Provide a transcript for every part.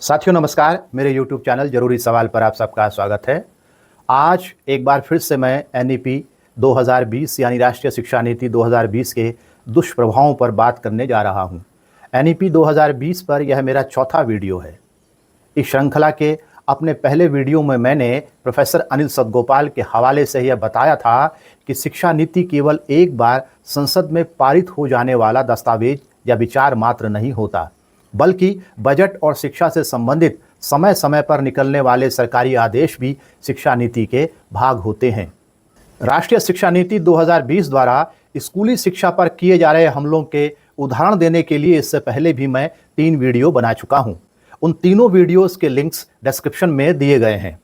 साथियों नमस्कार, मेरे YouTube चैनल जरूरी सवाल पर आप सबका स्वागत है। आज एक बार फिर से मैं NEP 2020 यानी राष्ट्रीय शिक्षा नीति 2020 के दुष्प्रभावों पर बात करने जा रहा हूं। NEP 2020 पर यह मेरा चौथा वीडियो है। इस श्रृंखला के अपने पहले वीडियो में मैंने प्रोफेसर अनिल सतगोपाल के हवाले से यह बताया था कि शिक्षा नीति केवल एक बार संसद में पारित हो जाने वाला दस्तावेज या विचार मात्र नहीं होता, बल्कि बजट और शिक्षा से संबंधित समय समय पर निकलने वाले सरकारी आदेश भी शिक्षा नीति के भाग होते हैं। राष्ट्रीय शिक्षा नीति 2020 द्वारा स्कूली शिक्षा पर किए जा रहे हमलों के उदाहरण देने के लिए इससे पहले भी मैं 3 वीडियो बना चुका हूं। उन तीनों वीडियोस के लिंक्स डिस्क्रिप्शन में दिए गए हैं।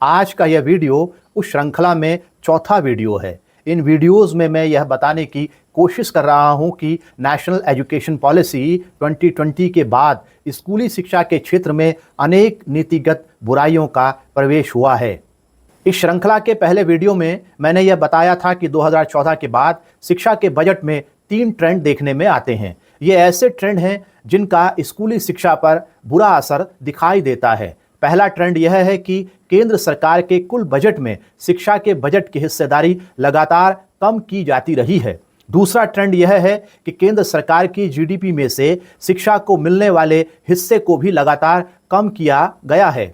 आज का यह वीडियो उस श्रृंखला में चौथा वीडियो है। इन वीडियोस में मैं यह बताने की कोशिश कर रहा हूं कि नेशनल एजुकेशन पॉलिसी 2020 के बाद स्कूली शिक्षा के क्षेत्र में अनेक नीतिगत बुराइयों का प्रवेश हुआ है। इस श्रृंखला के पहले वीडियो में मैंने यह बताया था कि 2014 के बाद शिक्षा के बजट में 3 ट्रेंड देखने में आते हैं। ये ऐसे ट्रेंड हैं जिनका स्कूली शिक्षा पर बुरा असर दिखाई देता है। पहला ट्रेंड यह है कि केंद्र सरकार के कुल बजट में शिक्षा के बजट की हिस्सेदारी लगातार कम की जाती रही है। दूसरा ट्रेंड यह है कि केंद्र सरकार की GDP में से शिक्षा को मिलने वाले हिस्से को भी लगातार कम किया गया है।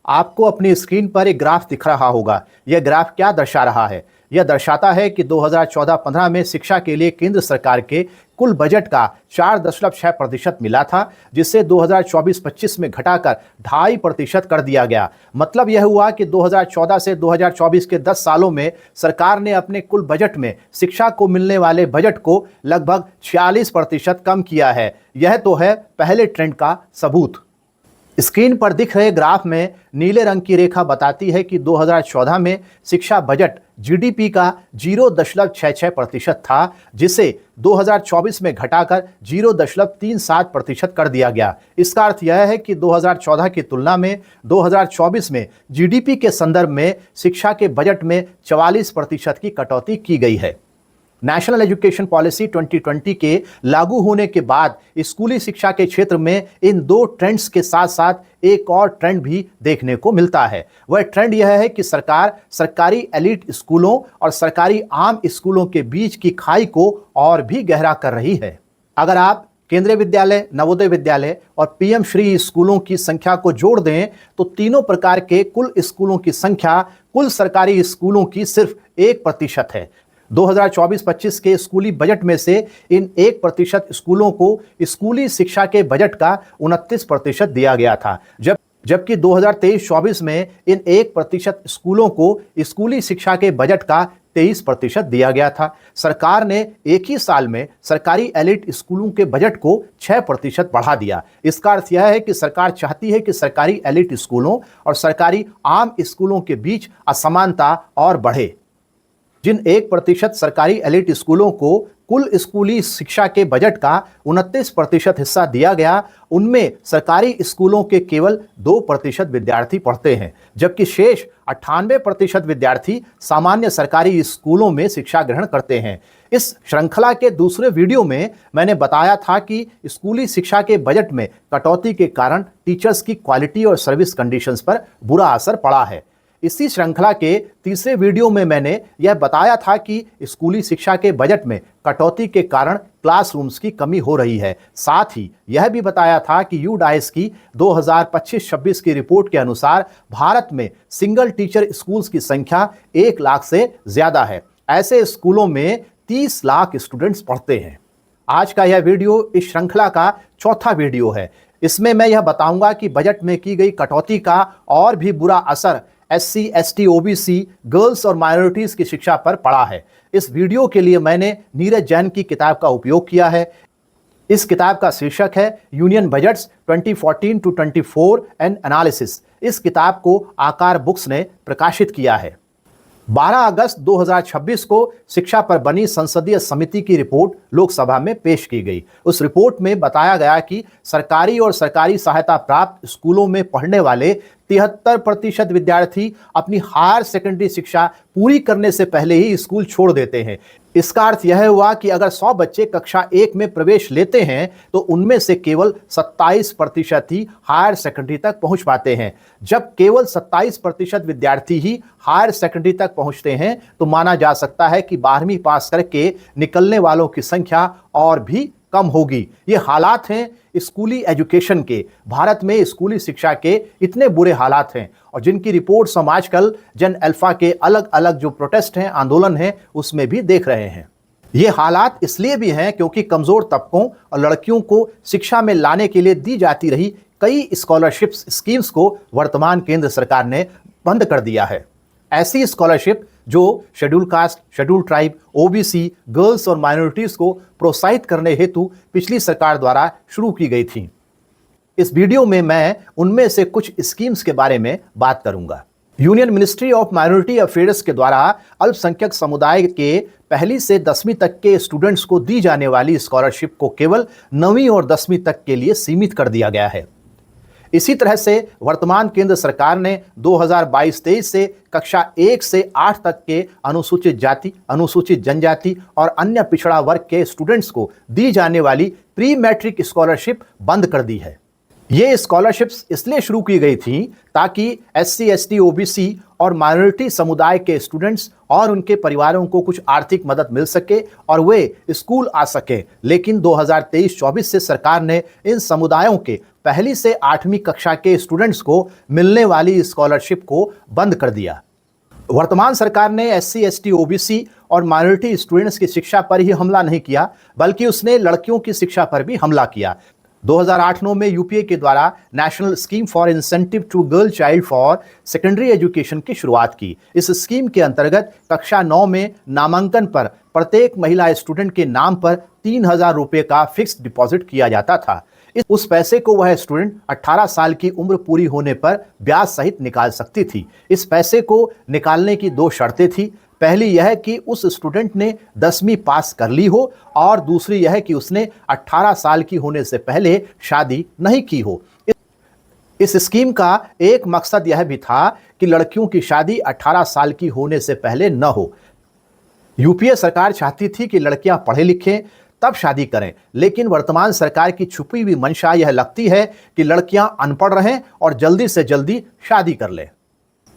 आपको अपनी स्क्रीन पर एक ग्राफ दिख रहा होगा। यह ग्राफ क्या दर्शा रहा है? यह दर्शाता है कि 2014-15 में शिक्षा के लिए केंद्र सरकार के कुल बजट का 4.6% मिला था, जिसे 2024-25 में घटाकर 2.5% कर दिया गया। मतलब यह हुआ कि 2014 से 2024 के 10 सालों में सरकार ने अपने कुल बजट में शिक्षा को मिलने वाले बजट को लगभग 46% कम किया है। यह तो है पहले ट्रेंड का सबूत। स्क्रीन पर दिख रहे ग्राफ में नीले रंग की रेखा बताती है कि 2014 में शिक्षा बजट GDP का 0.66% था, जिसे 2024 में घटाकर 0.37% कर दिया गया। इसका अर्थ यह है कि 2014 की तुलना में 2024 में GDP के संदर्भ में शिक्षा के बजट में 44% की कटौती की गई है। नेशनल एजुकेशन पॉलिसी 2020 के लागू होने के बाद स्कूली शिक्षा के क्षेत्र में इन 2 ट्रेंड्स के साथ साथ एक और ट्रेंड भी देखने को मिलता है। वह ट्रेंड यह है कि सरकार सरकारी एलीट स्कूलों और सरकारी आम स्कूलों के बीच की खाई को और भी गहरा कर रही है। अगर आप केंद्रीय विद्यालय, नवोदय विद्यालय और PM श्री स्कूलों की संख्या को जोड़ दें तो तीनों प्रकार के कुल स्कूलों की संख्या कुल सरकारी स्कूलों की सिर्फ 1% है। 2024-25 के स्कूली बजट में से इन 1% स्कूलों को स्कूली शिक्षा के बजट का 29% दिया गया था, जबकि 2023-24 में इन 1% स्कूलों को स्कूली शिक्षा के बजट का 23% दिया गया था। सरकार ने एक ही साल में सरकारी एलिट स्कूलों के बजट को 6% बढ़ा दिया। इसका अर्थ यह है कि सरकार चाहती है कि सरकारी एलिट स्कूलों और सरकारी आम स्कूलों के बीच असमानता और बढ़े। जिन 1% सरकारी एलिट स्कूलों को कुल स्कूली शिक्षा के बजट का 29% हिस्सा दिया गया, उनमें सरकारी स्कूलों के केवल 2% विद्यार्थी पढ़ते हैं, जबकि शेष 98% विद्यार्थी सामान्य सरकारी स्कूलों में शिक्षा ग्रहण करते हैं। इस श्रृंखला के दूसरे वीडियो में मैंने बताया था कि स्कूली शिक्षा के बजट में कटौती के कारण टीचर्स की क्वालिटी और सर्विस कंडीशंस पर बुरा असर पड़ा है। इसी श्रृंखला के तीसरे वीडियो में मैंने यह बताया था कि स्कूली शिक्षा के बजट में कटौती के कारण क्लासरूम्स की कमी हो रही है। साथ ही यह भी बताया था कि UDAIS की 2025-26 की रिपोर्ट के अनुसार भारत में सिंगल टीचर स्कूल्स की संख्या 1 लाख से ज्यादा है। ऐसे स्कूलों में 30 लाख स्टूडेंट्स पढ़ते हैं। आज का यह वीडियो इस श्रृंखला का चौथा वीडियो है। इसमें मैं यह बताऊंगा कि बजट में की गई कटौती का और भी बुरा असर SC, ST, OBC, गर्ल्स और माइनॉरिटीज की शिक्षा पर पड़ा है। इस वीडियो के लिए मैंने नीरज जैन की किताब का उपयोग किया है। इस किताब का शीर्षक है union budgets 2014 to 24 and analysis. इस किताब को आकार बुक्स ने प्रकाशित किया है। 12 अगस्त 2026 को शिक्षा पर बनी संसदीय समिति की रिपोर्ट लोकसभा में पेश की गई। उस रिपोर्ट में बताया गया कि सरकारी और सरकारी सहायता प्राप्त स्कूलों में पढ़ने वाले 73% विद्यार्थी अपनी हायर सेकेंडरी शिक्षा पूरी करने से पहले ही स्कूल छोड़ देते हैं। इसका अर्थ यह हुआ कि अगर 100 बच्चे कक्षा 1 में प्रवेश लेते हैं तो उनमें से केवल 27% ही हायर सेकेंडरी तक पहुंच पाते हैं। जब केवल 27% विद्यार्थी ही हायर सेकेंडरी तक पहुंचते हैं तो माना जा सकता है कि 12वीं पास करके निकलने वालों की संख्या और भी कम होगी। ये हालात हैं स्कूली एजुकेशन के। भारत में स्कूली शिक्षा के इतने बुरे हालात हैं और जिनकी रिपोर्ट्स हम आजकल जन अल्फा के अलग अलग जो प्रोटेस्ट हैं, आंदोलन हैं, उसमें भी देख रहे हैं। ये हालात इसलिए भी हैं क्योंकि कमजोर तबकों और लड़कियों को शिक्षा में लाने के लिए दी जाती रही कई स्कॉलरशिप्स स्कीम्स को वर्तमान केंद्र सरकार ने बंद कर दिया है। ऐसी स्कॉलरशिप जो schedule caste, schedule tribe, OBC, girls और माइनॉरिटीज को प्रोत्साहित करने हेतु पिछली सरकार द्वारा शुरू की गई थी। इस वीडियो में मैं उनमें से कुछ स्कीम्स के बारे में बात करूंगा। Union ministry of minority affairs के द्वारा अल्पसंख्यक समुदाय के 1ली से 10वीं तक के स्टूडेंट्स को दी जाने वाली स्कॉलरशिप को केवल 9वीं और 10वीं तक के लिए सीमित कर दिया गया है। इसी तरह से वर्तमान केंद्र सरकार ने 2022-23 से कक्षा 1 से 8 तक के अनुसूचित जाति, अनुसूचित जनजाति और अन्य पिछड़ा वर्ग के स्टूडेंट्स को दी जाने वाली प्री मैट्रिक स्कॉलरशिप बंद कर दी है। ये स्कॉलरशिप्स इसलिए शुरू की गई थी ताकि SC, ST, OBC और माइनॉरिटी समुदाय के स्टूडेंट्स और उनके परिवारों को कुछ आर्थिक मदद मिल सके और वे स्कूल आ सके। लेकिन 2023-24 से सरकार ने इन समुदायों के 1ली से 8वीं कक्षा के स्टूडेंट्स को मिलने वाली स्कॉलरशिप को बंद कर दिया। वर्तमान सरकार ने SC, ST, OBC और माइनॉरिटी स्टूडेंट्स की शिक्षा पर ही हमला नहीं किया बल्कि उसने लड़कियों की शिक्षा पर भी हमला किया। 2008-9 में यूपीए के द्वारा national scheme for incentive to girl child for secondary education की शुरुआत की। इस स्कीम के अंतर्गत कक्षा 9 में नामांकन पर प्रत्येक महिला स्टूडेंट के नाम पर 3,000 रुपये का फिक्स्ड डिपॉजिट किया जाता था। उस पैसे को वह स्टूडेंट 18 साल की उम्र पूरी होने पर ब्याज सहित निकाल सकती थी। इस पैसे को निकालने की 2 शर्तें थी। पहली यह कि उस स्टूडेंट ने 10वीं पास कर ली हो और दूसरी यह कि उसने 18 साल की होने से पहले शादी नहीं की हो। इस स्कीम का एक मकसद यह भी था कि लड़कियों की शादी 18 साल की होने से पहले न हो। यूपीए सरकार चाहती थी कि लड़कियां पढ़े लिखें तब शादी करें, लेकिन वर्तमान सरकार की छुपी हुई मंशा यह लगती है कि लड़कियां अनपढ़ रहें और जल्दी से जल्दी शादी कर लें।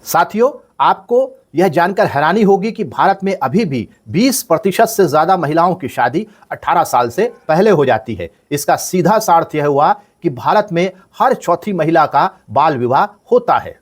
साथियों, आपको यह जानकर हैरानी होगी कि भारत में अभी भी 20% से ज्यादा महिलाओं की शादी 18 साल से पहले हो जाती है। इसका सीधा सा अर्थ यह हुआ कि भारत में हर चौथी महिला का बाल विवाह होता है।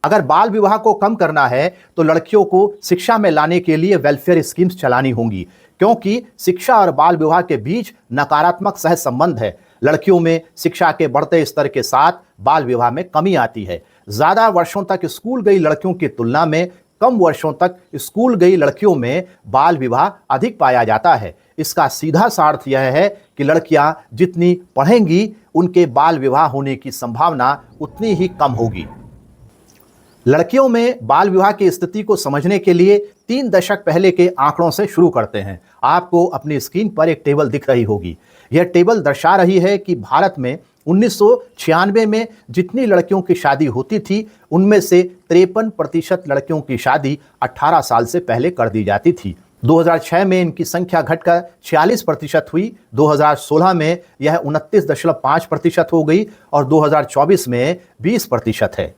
अगर बाल विवाह को कम करना है तो लड़कियों को शिक्षा में लाने के लिए वेलफेयर स्कीम्स चलानी होंगी, क्योंकि शिक्षा और बाल विवाह के बीच नकारात्मक सह संबंध है। लड़कियों में शिक्षा के बढ़ते स्तर के साथ बाल विवाह में कमी आती है। ज्यादा वर्षों तक स्कूल गई लड़कियों की तुलना में कम वर्षों तक स्कूल गई लड़कियों में बाल विवाह अधिक पाया जाता है। इसका सीधा सा अर्थ यह है कि लड़कियां जितनी पढ़ेंगी उनके बाल विवाह होने की संभावना उतनी ही कम होगी। लड़कियों में बाल विवाह की स्थिति को समझने के लिए 3 दशक पहले के आंकड़ों से शुरू करते हैं। आपको अपनी स्क्रीन पर एक टेबल दिख रही होगी। यह टेबल दर्शा रही है कि भारत में 1996 में जितनी लड़कियों की शादी होती थी उनमें से 53% लड़कियों की शादी 18 साल से पहले कर दी जाती थी। 2006 में इनकी संख्या घटकर 46% हुई, 2016 में यह 29.5% हो गई और 2024 में 20% है।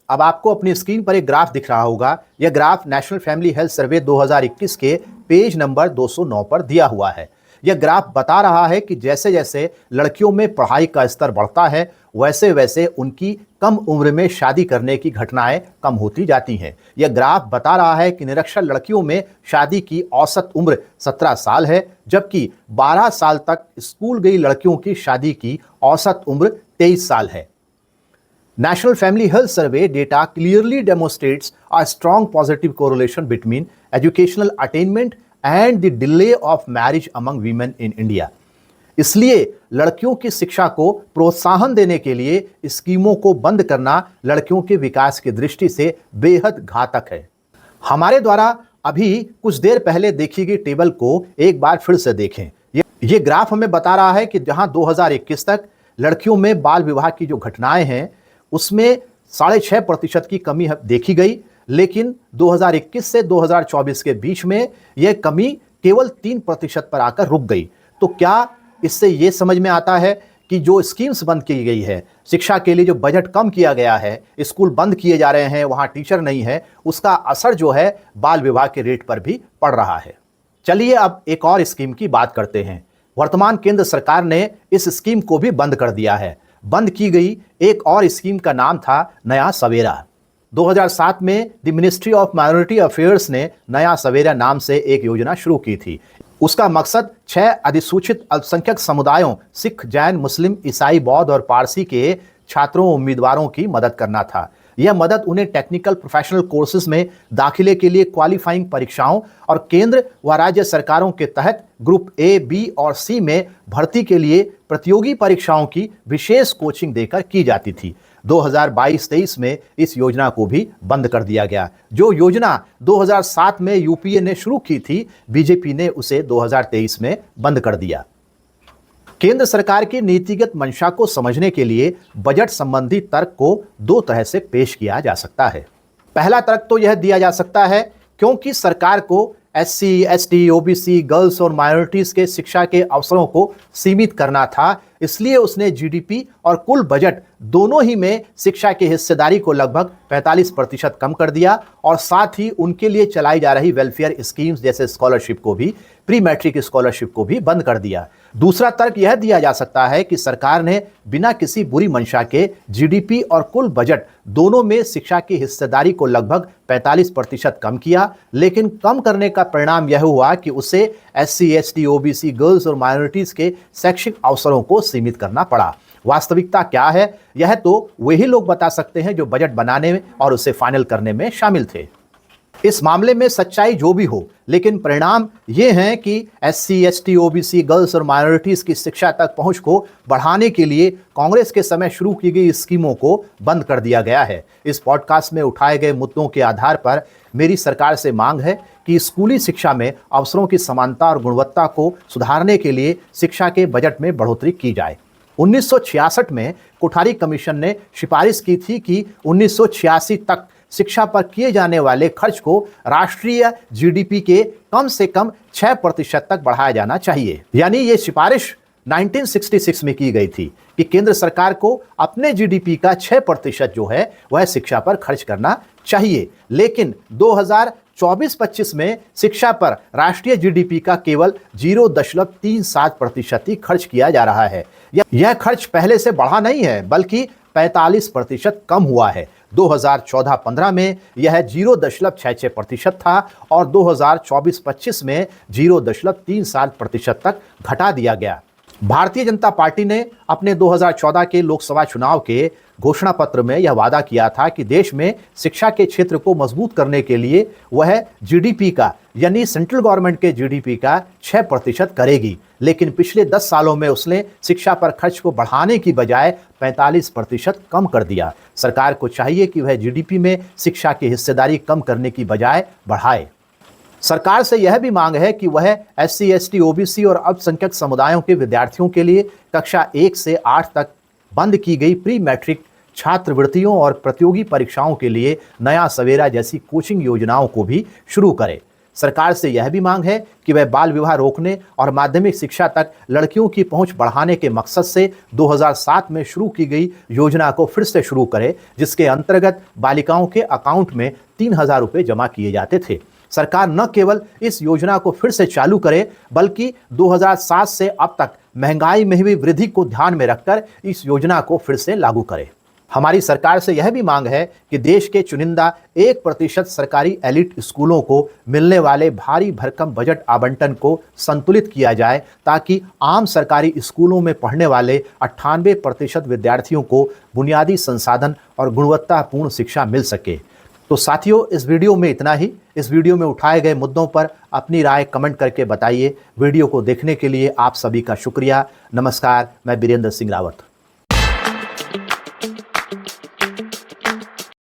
अब आपको अपनी स्क्रीन पर एक ग्राफ दिख रहा होगा। यह graph national family health survey 2021 के पेज नंबर 209 पर दिया हुआ है। यह ग्राफ बता रहा है कि जैसे जैसे लड़कियों में पढ़ाई का स्तर बढ़ता है वैसे वैसे उनकी कम उम्र में शादी करने की घटनाएं कम होती जाती हैं। यह ग्राफ बता रहा है कि निरक्षर लड़कियों में शादी की औसत उम्र 17 साल है, जबकि 12 साल तक स्कूल गई लड़कियों की शादी की औसत उम्र 23 साल है। National Family Health Survey data clearly demonstrates a strong positive correlation between educational attainment and the delay of marriage among women in India. इसलिए लड़कियों की शिक्षा को प्रोत्साहन देने के लिए स्कीमों को बंद करना लड़कियों के विकास की दृष्टि से बेहद घातक है। हमारे द्वारा अभी कुछ देर पहले देखी गई टेबल को एक बार फिर से देखें। ये ग्राफ हमें बता रहा है कि जहां 2021 तक लड़कियों में बाल विवाह की जो घटनाएं हैं उसमें 6.5% की कमी देखी गई, लेकिन 2021 से 2024 के बीच में यह कमी केवल 3% पर आकर रुक गई। तो क्या इससे ये समझ में आता है कि जो स्कीम्स बंद की गई है, शिक्षा के लिए जो बजट कम किया गया है, स्कूल बंद किए जा रहे हैं, वहां टीचर नहीं है, उसका असर जो है बाल विवाह के रेट पर भी पड़ रहा है। चलिए अब एक और स्कीम की बात करते हैं। वर्तमान केंद्र सरकार ने इस स्कीम को भी बंद कर दिया है। बंद की गई एक और स्कीम का नाम था नया सवेरा। 2007 में the ministry of minority affairs ने नया सवेरा नाम से एक योजना शुरू की थी। उसका मकसद 6 अधिसूचित अल्पसंख्यक समुदायों सिख, जैन, मुस्लिम, ईसाई, बौद्ध और पारसी के छात्रों उम्मीदवारों की मदद करना था। यह मदद उन्हें टेक्निकल प्रोफेशनल कोर्सेज में दाखिले के लिए क्वालिफाइंग परीक्षाओं और केंद्र व राज्य सरकारों के तहत ग्रुप ए, बी और सी में भर्ती के लिए प्रतियोगी परीक्षाओं की विशेष कोचिंग देकर की जाती थी। 2022-23 में इस योजना को भी बंद कर दिया गया। जो योजना 2007 में यूपीए ने शुरू की थी, बीजेपी ने उसे 2023 में बंद कर दिया। केंद्र सरकार की नीतिगत मंशा को समझने के लिए बजट संबंधी तर्क को दो तरह से पेश किया जा सकता है। पहला तर्क तो यह दिया जा सकता है क्योंकि सरकार को एससी, एसटी, ओबीसी, गर्ल्स और माइनॉरिटीज के शिक्षा के अवसरों को सीमित करना था, इसलिए उसने जीडीपी और कुल बजट दोनों ही में शिक्षा की हिस्सेदारी को लगभग 45% कम कर दिया और साथ ही उनके लिए चलाई जा रही वेलफेयर स्कीम्स जैसे स्कॉलरशिप को भी, प्री मैट्रिक स्कॉलरशिप को भी बंद कर दिया। दूसरा तर्क यह दिया जा सकता है कि सरकार ने बिना किसी बुरी मंशा के जीडीपी और कुल बजट दोनों में शिक्षा की हिस्सेदारी को लगभग 45% कम किया, लेकिन कम करने का परिणाम यह हुआ कि उसे एससी, एसटी, ओबीसी, गर्ल्स और माइनॉरिटीज के शैक्षिक अवसरों को सीमित करना पड़ा। वास्तविकता क्या है, यह तो वही लोग बता सकते हैं जो बजट बनाने में और उसे फाइनल करने में शामिल थे। इस मामले में सच्चाई जो भी हो, लेकिन परिणाम ये हैं कि एससी, एसटी, ओबीसी, गर्ल्स और माइनॉरिटीज की शिक्षा तक पहुंच को बढ़ाने के लिए कांग्रेस के समय शुरू की गई स्कीमों को बंद कर दिया गया है। इस पॉडकास्ट में उठाए गए मुद्दों के आधार पर मेरी सरकार से मांग है कि स्कूली शिक्षा में अवसरों की समानता और गुणवत्ता को सुधारने के लिए शिक्षा के बजट में बढ़ोतरी की जाए। 1966 में कोठारी कमीशन ने सिफारिश की थी कि 1986 तक शिक्षा पर किए जाने वाले खर्च को राष्ट्रीय जीडीपी के कम से कम 6% तक बढ़ाया जाना चाहिए। यानी ये सिफारिश 1966 में की गई थी कि केंद्र सरकार को अपने जीडीपी का 6% जो है वह शिक्षा पर खर्च करना चाहिए। लेकिन 2024-25 में शिक्षा पर राष्ट्रीय जीडीपी का केवल 0.37% ही खर्च किया जा रहा है। यह खर्च पहले से बढ़ा नहीं है, बल्कि 45% कम हुआ है। 2014-15 में यह 0.66% था और 2024-25 में 0.37% तक घटा दिया गया। भारतीय जनता पार्टी ने अपने 2014 के लोकसभा चुनाव के घोषणा पत्र में यह वादा किया था कि देश में शिक्षा के क्षेत्र को मजबूत करने के लिए वह जीडीपी का, यानी सेंट्रल गवर्नमेंट के जीडीपी का 6% करेगी। लेकिन पिछले 10 सालों में उसने शिक्षा पर खर्च को बढ़ाने की बजाय 45% कम कर दिया। सरकार को चाहिए कि वह जीडीपी में शिक्षा की हिस्सेदारी कम करने की बजाय बढ़ाए। सरकार से यह भी मांग है कि वह एससी, एसटी, ओबीसी और अल्पसंख्यक समुदायों के विद्यार्थियों के लिए कक्षा 1 से 8 तक बंद की गई प्री मैट्रिक छात्रवृत्तियों और प्रतियोगी परीक्षाओं के लिए नया सवेरा जैसी कोचिंग योजनाओं को भी शुरू करे। सरकार से यह भी मांग है कि वह बाल विवाह रोकने और माध्यमिक शिक्षा तक लड़कियों की पहुंच बढ़ाने के मकसद से 2007 में शुरू की गई योजना को फिर से शुरू करे, जिसके अंतर्गत बालिकाओं के अकाउंट में 3,000 रुपये जमा किए जाते थे। सरकार न केवल इस योजना को फिर से चालू करे, बल्कि 2007 से अब तक महंगाई में हुई वृद्धि को ध्यान में रखकर इस योजना को फिर से लागू करे। हमारी सरकार से यह भी मांग है कि देश के चुनिंदा 1% सरकारी एलिट स्कूलों को मिलने वाले भारी भरकम बजट आवंटन को संतुलित किया जाए, ताकि आम सरकारी स्कूलों में पढ़ने वाले 98% विद्यार्थियों को बुनियादी संसाधन और गुणवत्तापूर्ण शिक्षा मिल सके। तो साथियों, इस वीडियो में इतना ही। इस वीडियो में उठाए गए मुद्दों पर अपनी राय कमेंट करके बताइए। वीडियो को देखने के लिए आप सभी का शुक्रिया। नमस्कार, मैं बीरेंद्र सिंह रावत।